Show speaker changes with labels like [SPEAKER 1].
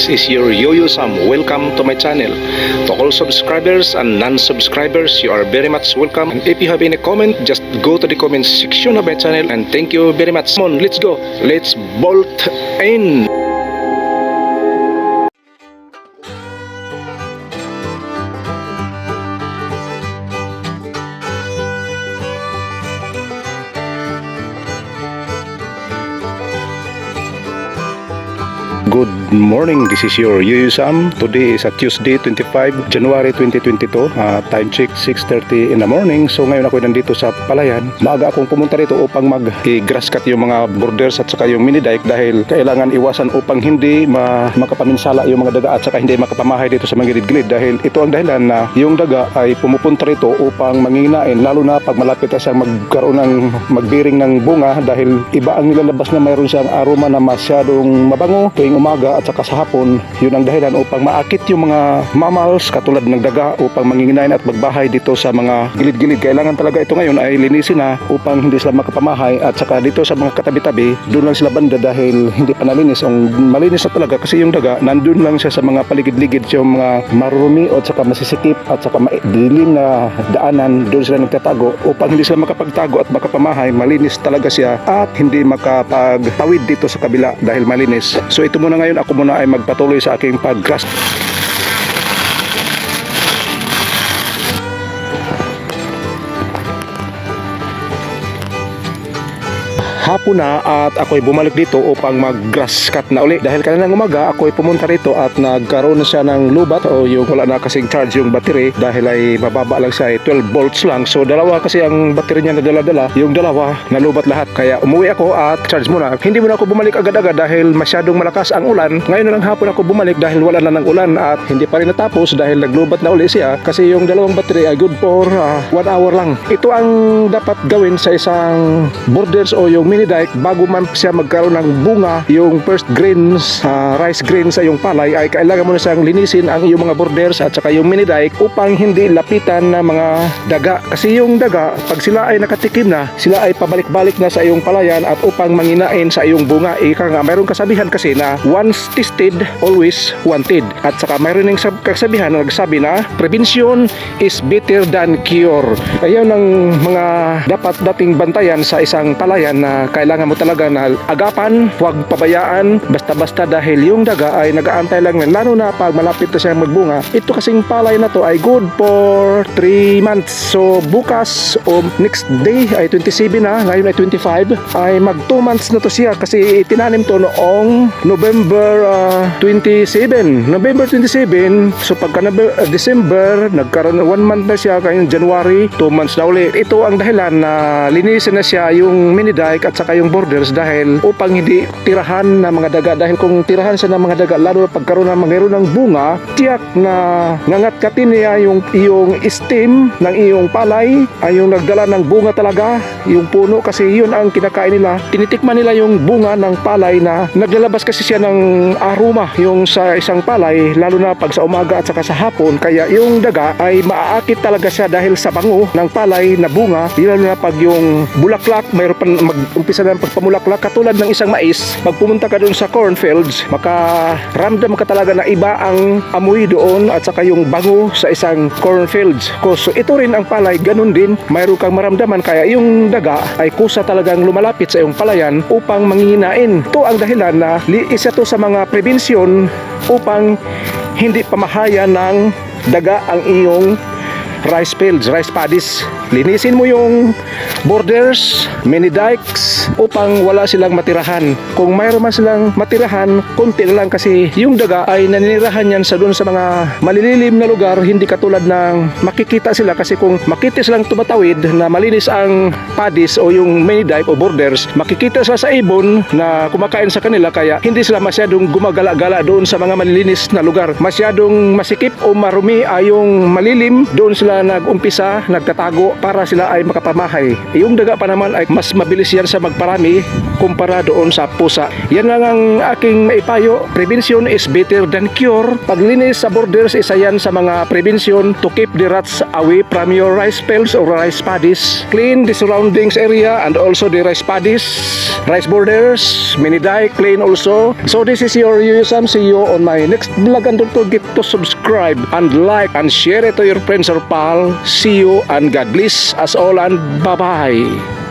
[SPEAKER 1] This is your Yoyo Sam. Welcome to my channel. To all subscribers and non-subscribers, you are very much welcome. And if you have any comment, just go to the comment section of my channel. And thank you very much. Come on, let's go. Let's bolt in. Good morning, this is your Yoyo Sam. Today is a Tuesday, 25 January 2022. Time check 6:30 in the morning. So ngayon ako nandito sa Palayan. Maaga akong pumunta rito upang mag-grass cut yung mga borders at saka yung mini dike dahil kailangan iwasan upang hindi makapaminsala yung mga daga at saka hindi makapamahay dito sa mga gilid-gilid dahil ito ang dahilan na yung daga ay pumupunta rito upang manginginain lalo na pag malapit na siyang magkaroon ng magbiring ng bunga dahil iba ang nilalabas na mayroon siyang aroma na masyadong mabango tuwing umaga at saka sa hapon. Yun ang dahilan upang maakit yung mga mammals katulad ng daga upang manginginain at magbahay dito sa mga gilid-gilid. Kailangan talaga ito ngayon ay linisin na upang hindi sila makapamahay at saka dito sa mga katabi-tabi doon lang sila banda dahil hindi pa nalinis. Ang malinis na talaga kasi yung daga nandun lang siya sa mga paligid-ligid yung mga marurumi at saka masisikip at saka dilim na daanan, doon sila nagtatago upang hindi sila makapagtago at makapamahay. Malinis talaga siya at hindi makapagtawid dito sa kabila dahil malinis. So ito muna ngayon, ako muna ay magpatuloy sa aking pag-grass. Hapon na at ako'y bumalik dito upang mag-grass cut na uli dahil kaninang umaga ako'y pumunta rito at nagkaroon na siya ng lubat o yung wala na kasing charge yung battery dahil ay mababa lang siya ay 12 volts lang. So dalawa kasi ang battery niya na dala-dala, yung dalawa nalubat lahat kaya umuwi ako at charge muna. Hindi muna ako bumalik agad-agad dahil masyadong malakas ang ulan. Ngayon na lang hapon ako bumalik dahil wala na ng ulan at hindi pa rin natapos dahil naglubat na uli siya kasi yung dalawang battery ay good for 1 hour lang. Ito ang dapat gawin sa isang borders o yung mini dike bago man siya magkaroon ng bunga yung first grains, rice grains sa yung palay ay kailangan mo na siyang linisin ang iyong mga borders at saka yung mini dike upang hindi lapitan ng mga daga kasi yung daga pag sila ay nakatikim na sila ay pabalik-balik na sa iyong palayan at upang manginain sa iyong bunga. Ika nga mayroong kasabihan kasi na once tasted always wanted at saka mayroon ng kasabihan na nagsabi na prevention is better than cure. Kaya ng mga dapat dating bantayan sa isang palayan na kailangan mo talaga na agapan, huwag pabayaan basta-basta dahil yung daga ay nag-aantay lang lalo na pag malapit na siya magbunga. Ito kasing palay na to ay good for 3 months. So bukas o next day ay 27 na, ngayon ay 25 ay mag 2 months na to siya kasi itinanim to noong November 27. November 27, so pagka December nagkaroon 1 month na siya, kaya January 2 months na ulit. Ito ang dahilan na linisin na siya yung mini dike at saka yung borders dahil upang hindi tirahan ng mga daga dahil kung tirahan siya ng mga daga lalo na pagkaroon ng mayroon ng bunga tiyak na nangatkatin niya yung iyong stem ng iyong palay ay yung nagdala ng bunga talaga yung puno kasi yun ang kinakain nila. Tinitikman nila yung bunga ng palay na naglalabas kasi siya ng aroma yung sa isang palay lalo na pag sa umaga at saka sa hapon kaya yung daga ay maaakit talaga siya dahil sa bango ng palay na bunga lalo na pag yung bulaklak mayroon pa umpisa na pagpamulaklak katulad ng isang mais. Pag pumunta ka doon sa cornfields makaramdam ka talaga na iba ang amoy doon at saka yung bango sa isang cornfields. So ito rin ang palay, ganun din mayroon kang maramdaman kaya yung daga ay kusa talagang lumalapit sa iyong palayan upang manginginain. Ito ang dahilan na isa to sa mga prevention upang hindi pamahayan ng daga ang iyong rice fields, rice paddies. Linisin mo yung borders, mini dikes upang wala silang matirahan. Kung mayroon man silang matirahan, konti na lang kasi yung daga ay naninirahan yan sa doon sa mga malililim na lugar, hindi katulad ng makikita sila kasi kung makita silang tumatawid na malinis ang paddies o yung mini dike o borders, makikita sila sa ibon na kumakain sa kanila kaya hindi sila masyadong gumagala-gala doon sa mga malilinis na lugar. Masyadong masikip o marumi ay yung malilim, doon sila nag-umpisa, nagtatago para sila ay makapamahay. Yung daga pa naman ay mas mabilis yan sa parami kumpara doon sa pusa. Yan lang ang aking maipayo. Prevention is better than cure. Paglinis sa borders, isa yan sa mga prevention to keep the rats away from your rice fields or rice paddies. Clean the surroundings area and also the rice paddies, rice borders, mini-dike, clean also. So this is your Yuyu Sam. See you on my next vlog, and don't forget to subscribe and like and share it to your friends or pal. See you and God bless us all, and bye-bye.